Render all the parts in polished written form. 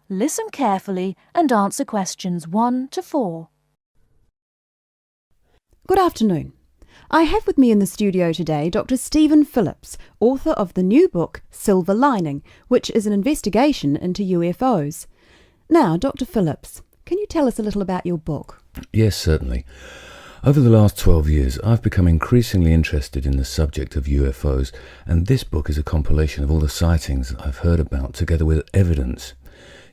Listen carefully and answer questions 1 to 4. Good afternoon. I have with me in the studio today Dr. Stephen Phillips, author of the new book Silver Lining, which is an investigation into UFOs. Now, Dr. Phillips, can you tell us a little about your book? Yes, certainly. Over the last 12 years, I've become increasingly interested in the subject of UFOs, and this book is a compilation of all the sightings I've heard about, together with evidence.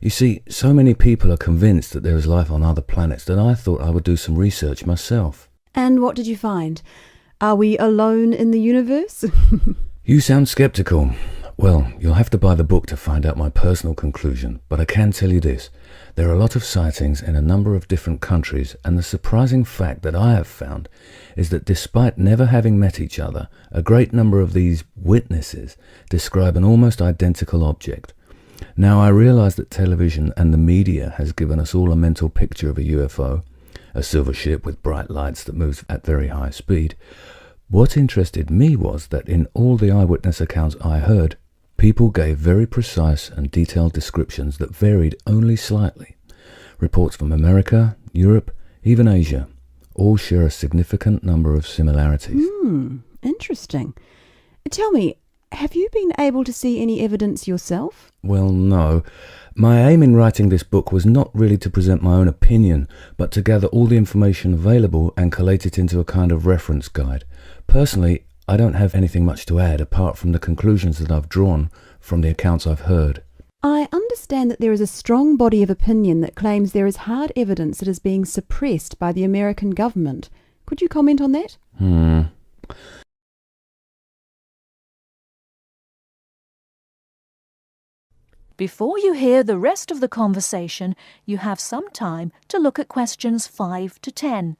You see, so many people are convinced that there is life on other planets that I thought I would do some research myself. And what did you find? Are we alone in the universe? You sound skeptical. Well, you'll have to buy the book to find out my personal conclusion, but I can tell you this. There are a lot of sightings in a number of different countries, and the surprising fact that I have found is that despite never having met each other, a great number of these witnesses describe an almost identical object. Now, I realize that television and the media has given us all a mental picture of a UFO, a silver ship with bright lights that moves at very high speed. What interested me was that in all the eyewitness accounts I heard, people gave very precise and detailed descriptions that varied only slightly. Reports from America, Europe, even Asia, all share a significant number of similarities. Interesting. Tell me, have you been able to see any evidence yourself? Well, no. My aim in writing this book was not really to present my own opinion, but to gather all the information available and collate it into a kind of reference guide. Personally, I don't have anything much to add apart from the conclusions that I've drawn from the accounts I've heard. I understand that there is a strong body of opinion that claims there is hard evidence that is being suppressed by the American government. Could you comment on that? Before you hear the rest of the conversation, you have some time to look at questions 5 to 10.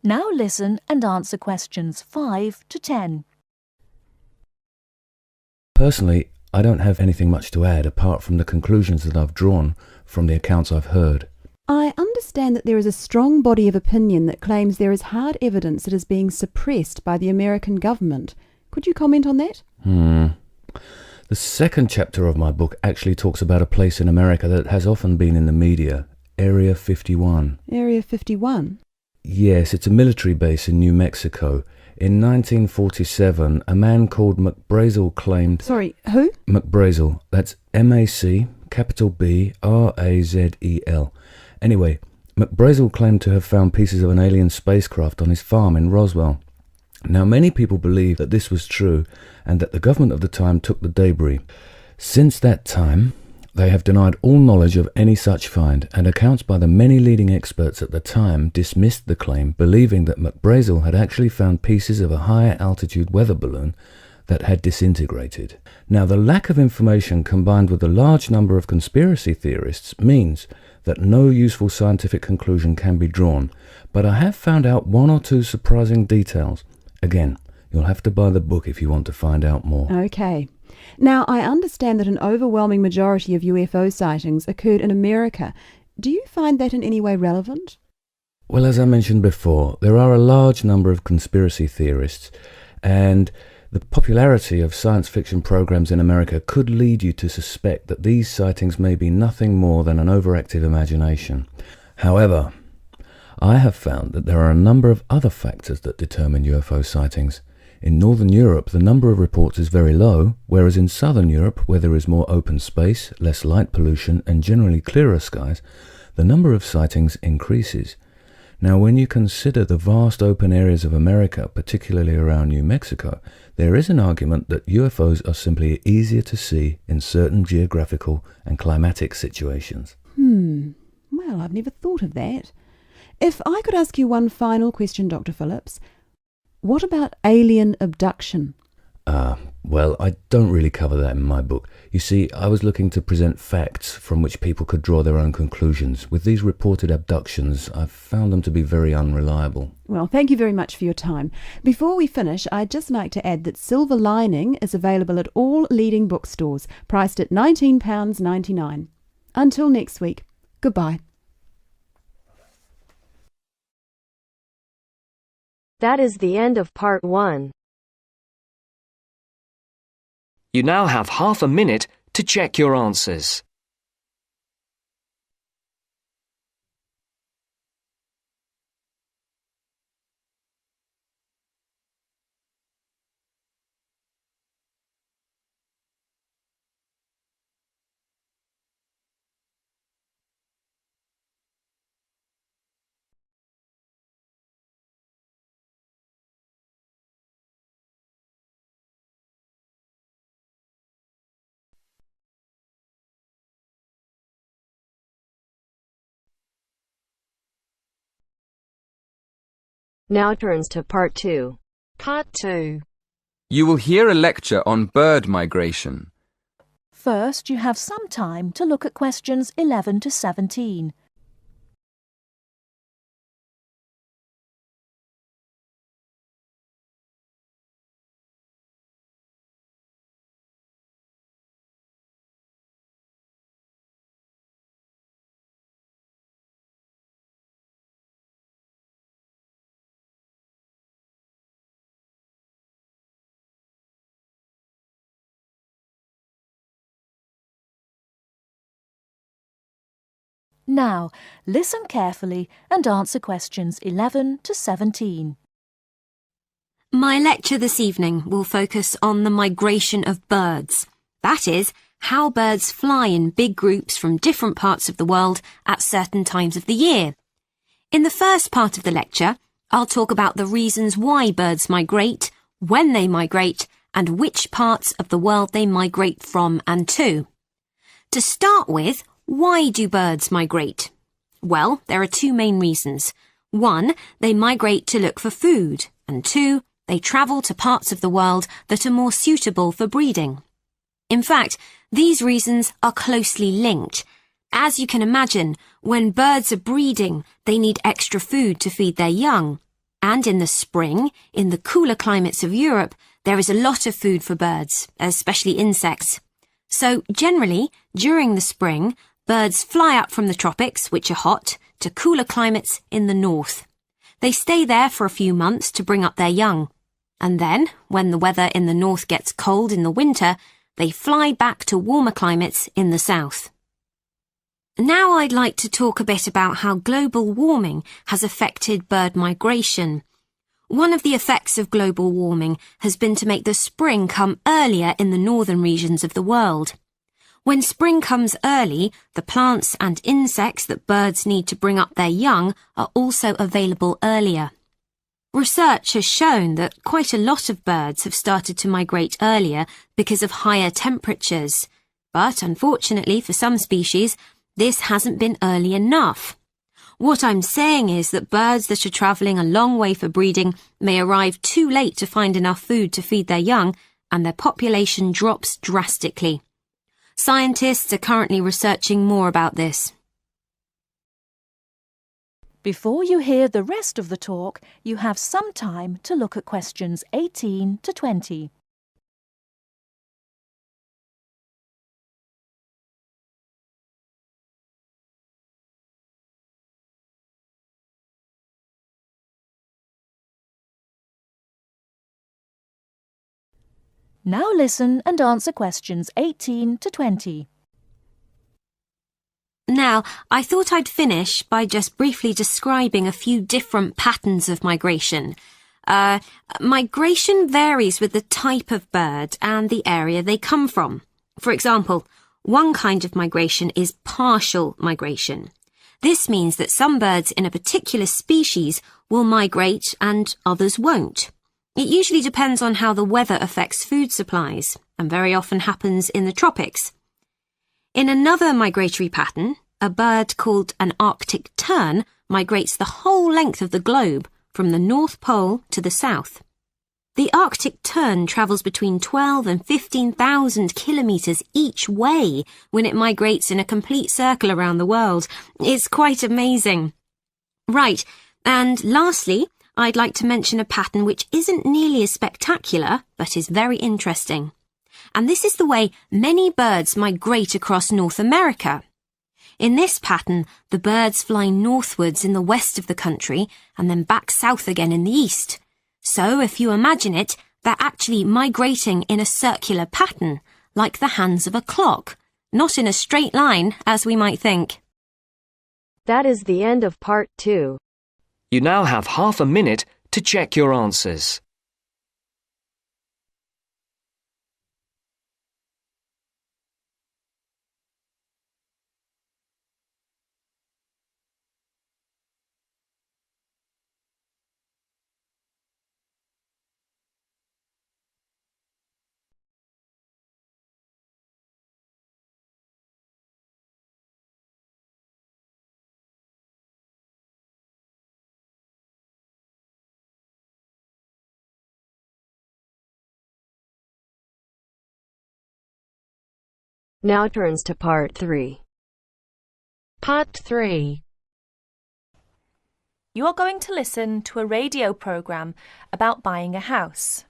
Now listen and answer questions 5 to 10. Personally, I don't have anything much to add apart from the conclusions that I've drawn from the accounts I've heard. I understand that there is a strong body of opinion that claims there is hard evidence that is being suppressed by the American government. Could you comment on that? The second chapter of my book actually talks about a place in America that has often been in the media, Area 51. Area 51? Yes, it's a military base in New Mexico. In 1947, a man called McBrazel claimed... Sorry, who? McBrazel. That's M-A-C, capital B, R-A-Z-E-L. Anyway, McBrazel claimed to have found pieces of an alien spacecraft on his farm in Roswell. Now, many people believe that this was true and that the government of the time took the debris. Since that time, they have denied all knowledge of any such find, and accounts by the many leading experts at the time dismissed the claim, believing that McBrazel had actually found pieces of a higher altitude weather balloon that had disintegrated. Now, the lack of information combined with the large number of conspiracy theorists means that no useful scientific conclusion can be drawn, but I have found out one or two surprising details. Again, you'll have to buy the book if you want to find out more. Okay. Now, I understand that an overwhelming majority of UFO sightings occurred in America. Do you find that in any way relevant? Well, as I mentioned before, there are a large number of conspiracy theorists, and the popularity of science fiction programs in America could lead you to suspect that these sightings may be nothing more than an overactive imagination. However, I have found that there are a number of other factors that determine UFO sightings. In Northern Europe, the number of reports is very low, whereas in Southern Europe, where there is more open space, less light pollution, and generally clearer skies, the number of sightings increases. Now, when you consider the vast open areas of America, particularly around New Mexico, there is an argument that UFOs are simply easier to see in certain geographical and climatic situations. Well, I've never thought of that. If I could ask you one final question, Dr. Phillips, What about alien abduction? Well, I don't really cover that in my book. You see, I was looking to present facts from which people could draw their own conclusions. With these reported abductions, I've found them to be very unreliable. Well, thank you very much for your time. Before we finish, I'd just like to add that Silver Lining is available at all leading bookstores, priced at £19.99. Until next week, goodbye. That is the end of part 1. You now have half a minute to check your answers. Now turns to part 2. Part 2. You will hear a lecture on bird migration. First, you have some time to look at questions 11 to 17. Now, listen carefully and answer questions 11 to 17. My lecture this evening will focus on the migration of birds. That is, how birds fly in big groups from different parts of the world at certain times of the year. In the first part of the lecture, I'll talk about the reasons why birds migrate, when they migrate, and which parts of the world they migrate from and to. To start with, why do birds migrate? Well, there are two main reasons. 1, they migrate to look for food, and 2, they travel to parts of the world that are more suitable for breeding. In fact, these reasons are closely linked. As you can imagine, when birds are breeding, they need extra food to feed their young. And in the spring, in the cooler climates of Europe, there is a lot of food for birds, especially insects. So, generally, during the spring, birds fly up from the tropics, which are hot, to cooler climates in the north. They stay there for a few months to bring up their young. And then, when the weather in the north gets cold in the winter, they fly back to warmer climates in the south. Now I'd like to talk a bit about how global warming has affected bird migration. One of the effects of global warming has been to make the spring come earlier in the northern regions of the world. When spring comes early, the plants and insects that birds need to bring up their young are also available earlier. Research has shown that quite a lot of birds have started to migrate earlier because of higher temperatures. But unfortunately for some species, this hasn't been early enough. What I'm saying is that birds that are travelling a long way for breeding may arrive too late to find enough food to feed their young, and their population drops drastically. Scientists are currently researching more about this. Before you hear the rest of the talk, you have some time to look at questions 18 to 20. Now listen and answer questions 18 to 20. Now, I thought I'd finish by just briefly describing a few different patterns of migration. Migration varies with the type of bird and the area they come from. For example, one kind of migration is partial migration. This means that some birds in a particular species will migrate and others won't. It usually depends on how the weather affects food supplies, and very often happens in the tropics. In another migratory pattern, a bird called an Arctic tern migrates the whole length of the globe, from the North Pole to the south. The Arctic tern travels between 12 and 15,000 kilometres each way when it migrates in a complete circle around the world. It's quite amazing. Right, and lastly, I'd like to mention a pattern which isn't nearly as spectacular, but is very interesting. And this is the way many birds migrate across North America. In this pattern, the birds fly northwards in the west of the country and then back south again in the east. So, if you imagine it, they're actually migrating in a circular pattern, like the hands of a clock, not in a straight line, as we might think. That is the end of part 2. You now have half a minute to check your answers. Now turns to part 3. Part 3. You are going to listen to a radio programme about buying a house.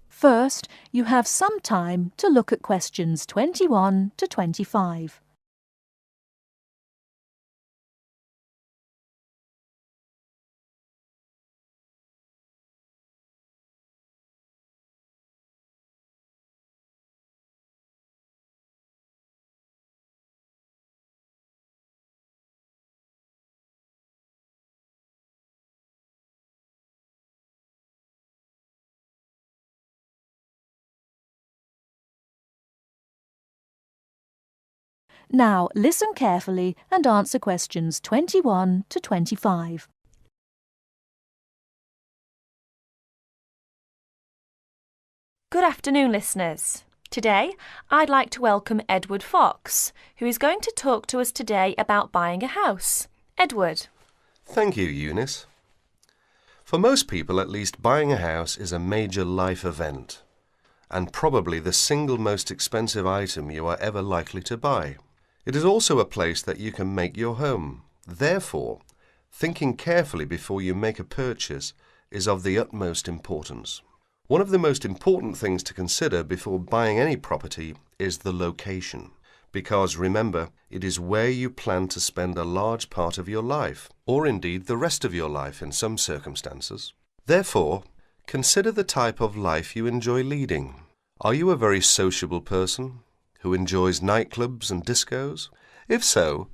First, you have some time to look at questions 21 to 25. Now, listen carefully and answer questions 21 to 25. Good afternoon, listeners. Today, I'd like to welcome Edward Fox, who is going to talk to us today about buying a house. Edward. Thank you, Eunice. For most people, at least, buying a house is a major life event, and probably the single most expensive item you are ever likely to buy. It is also a place that you can make your home. Therefore, thinking carefully before you make a purchase is of the utmost importance. One of the most important things to consider before buying any property is the location. Because remember, it is where you plan to spend a large part of your life, or indeed the rest of your life in some circumstances. Therefore, consider the type of life you enjoy leading. Are you a very sociable person who enjoys nightclubs and discos? If so,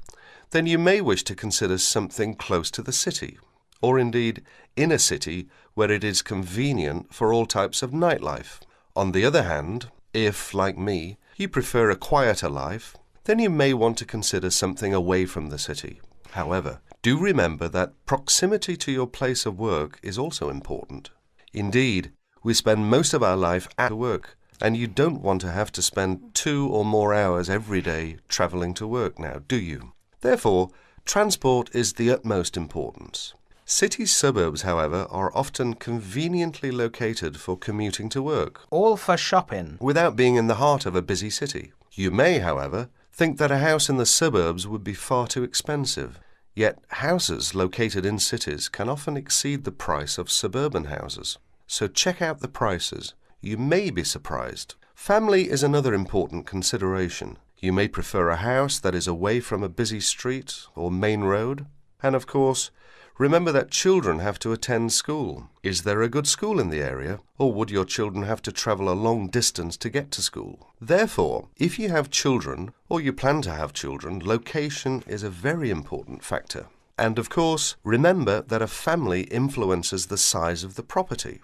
then you may wish to consider something close to the city, or indeed in a city where it is convenient for all types of nightlife. On the other hand, if, like me, you prefer a quieter life, then you may want to consider something away from the city. However, do remember that proximity to your place of work is also important. Indeed, we spend most of our life at work, and you don't want to have to spend 2 or more hours every day travelling to work now, do you? Therefore, transport is the utmost importance. City suburbs, however, are often conveniently located for commuting to work, all for shopping, without being in the heart of a busy city. You may, however, think that a house in the suburbs would be far too expensive. Yet houses located in cities can often exceed the price of suburban houses. So check out the prices. You may be surprised. Family is another important consideration. You may prefer a house that is away from a busy street or main road. And of course, remember that children have to attend school. Is there a good school in the area, or would your children have to travel a long distance to get to school? Therefore, if you have children, or you plan to have children, location is a very important factor. And of course, remember that a family influences the size of the property.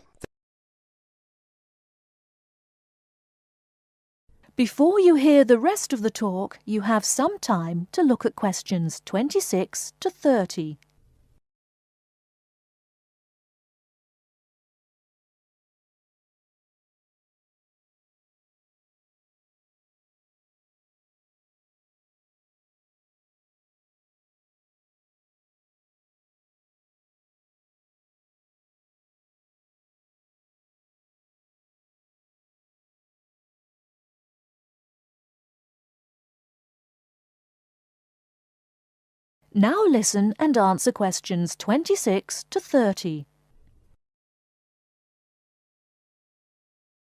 Before you hear the rest of the talk, you have some time to look at questions 26 to 30. Now listen and answer questions 26 to 30.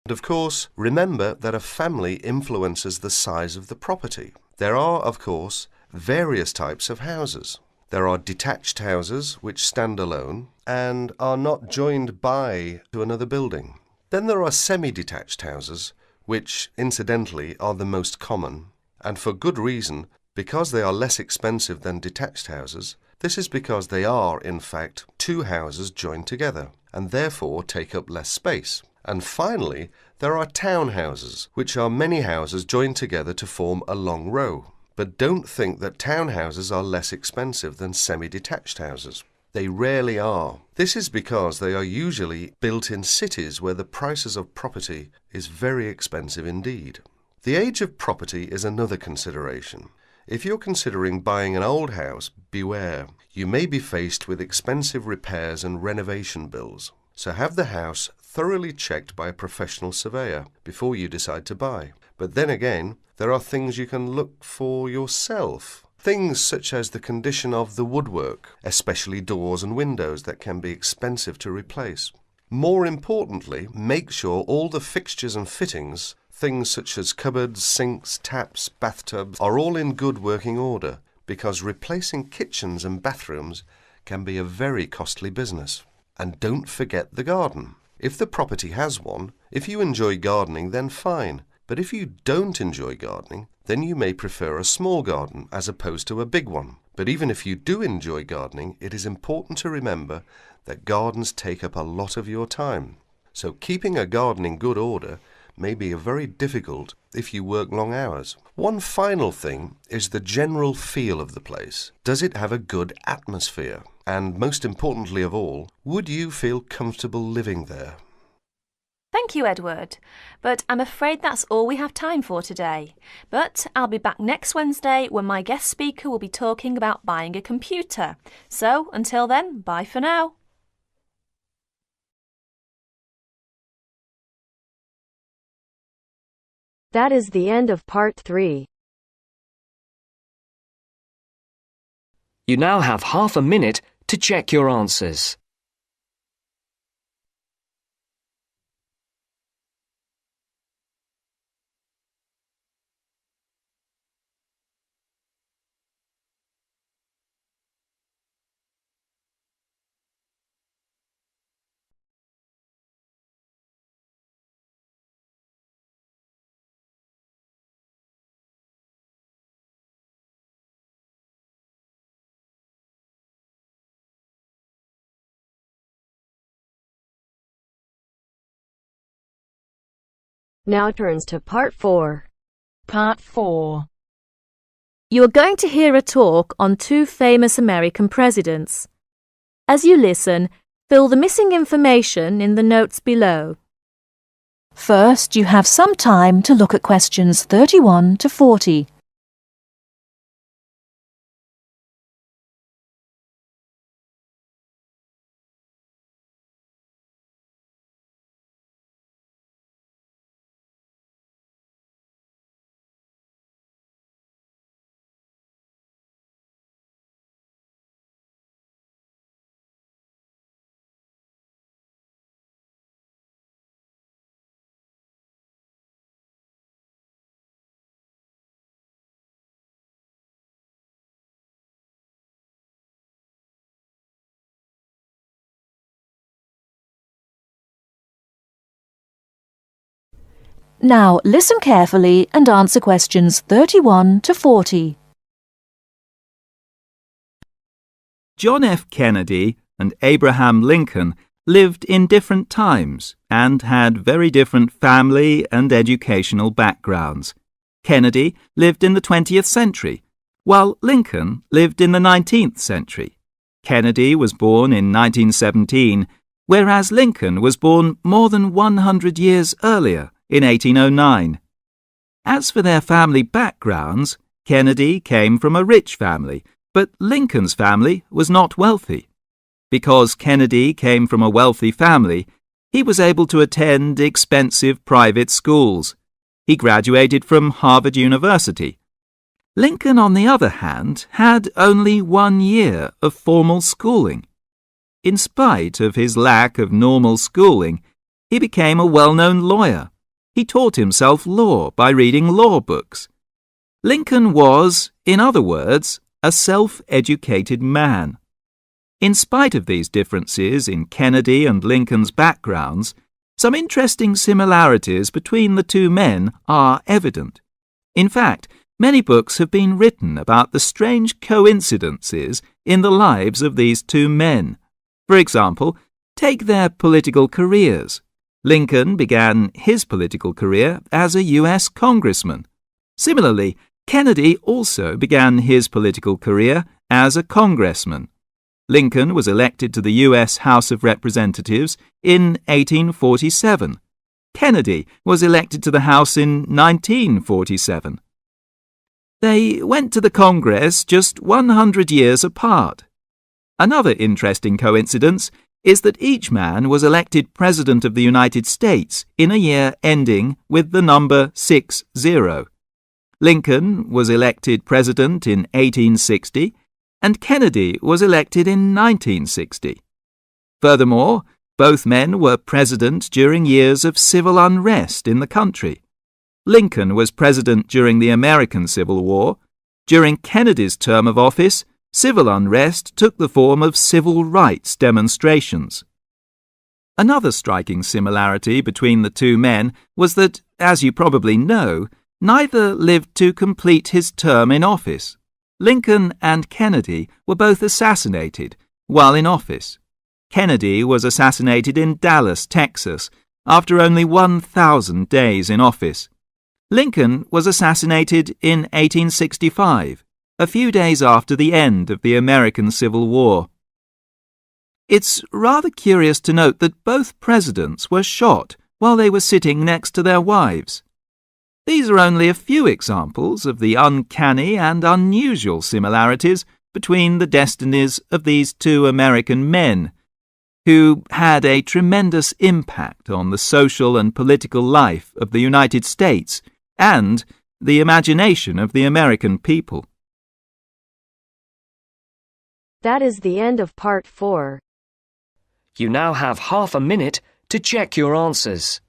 And of course, remember that a family influences the size of the property. There are, of course, various types of houses. There are detached houses which stand alone and are not joined by to another building. Then there are semi-detached houses, which, incidentally, are the most common, and for good reason, because they are less expensive than detached houses. This is because they are, in fact, two houses joined together, and therefore take up less space. And finally, there are townhouses, which are many houses joined together to form a long row. But don't think that townhouses are less expensive than semi-detached houses. They rarely are. This is because they are usually built in cities where the prices of property is very expensive indeed. The age of property is another consideration. If you're considering buying an old house, beware. You may be faced with expensive repairs and renovation bills. So have the house thoroughly checked by a professional surveyor before you decide to buy. But then again, there are things you can look for yourself. Things such as the condition of the woodwork, especially doors and windows that can be expensive to replace. More importantly, make sure all the fixtures and fittings, things such as cupboards, sinks, taps, bathtubs, are all in good working order, because replacing kitchens and bathrooms can be a very costly business. And don't forget the garden. If the property has one, if you enjoy gardening, then fine. But if you don't enjoy gardening, then you may prefer a small garden as opposed to a big one. But even if you do enjoy gardening, it is important to remember that gardens take up a lot of your time. So keeping a garden in good order may be very difficult if you work long hours. One final thing is the general feel of the place. Does it have a good atmosphere? And most importantly of all, would you feel comfortable living there? Thank you, Edward. But I'm afraid that's all we have time for today. But I'll be back next Wednesday when my guest speaker will be talking about buying a computer. So until then, bye for now. That is the end of part 3. You now have half a minute to check your answers. Now turns to part 4. Part 4. You are going to hear a talk on two famous American presidents. As you listen, fill the missing information in the notes below. First, you have some time to look at questions 31 to 40. Now listen carefully and answer questions 31 to 40. John F. Kennedy and Abraham Lincoln lived in different times and had very different family and educational backgrounds. Kennedy lived in the 20th century, while Lincoln lived in the 19th century. Kennedy was born in 1917, whereas Lincoln was born more than 100 years earlier, in 1809. As for their family backgrounds, Kennedy came from a rich family, but Lincoln's family was not wealthy. Because Kennedy came from a wealthy family, he was able to attend expensive private schools. He graduated from Harvard University. Lincoln, on the other hand, had only 1 year of formal schooling. In spite of his lack of normal schooling, he became a well-known lawyer. He taught himself law by reading law books. Lincoln was, in other words, a self-educated man. In spite of these differences in Kennedy and Lincoln's backgrounds, some interesting similarities between the two men are evident. In fact, many books have been written about the strange coincidences in the lives of these two men. For example, take their political careers. Lincoln began his political career as a U.S. congressman. Similarly, Kennedy also began his political career as a congressman. Lincoln was elected to the U.S. House of Representatives in 1847. Kennedy was elected to the House in 1947. They went to the Congress just 100 years apart. Another interesting coincidence is that each man was elected President of the United States in a year ending with the number 60. Lincoln was elected President in 1860, and Kennedy was elected in 1960. Furthermore, both men were president during years of civil unrest in the country. Lincoln was president during the American Civil War. During Kennedy's term of office, civil unrest took the form of civil rights demonstrations. Another striking similarity between the two men was that, as you probably know, neither lived to complete his term in office. Lincoln and Kennedy were both assassinated while in office. Kennedy was assassinated in Dallas, Texas, after only 1,000 days in office. Lincoln was assassinated in 1865, a few days after the end of the American Civil War. It's rather curious to note that both presidents were shot while they were sitting next to their wives. These are only a few examples of the uncanny and unusual similarities between the destinies of these two American men, who had a tremendous impact on the social and political life of the United States and the imagination of the American people. That is the end of part 4. You now have half a minute to check your answers.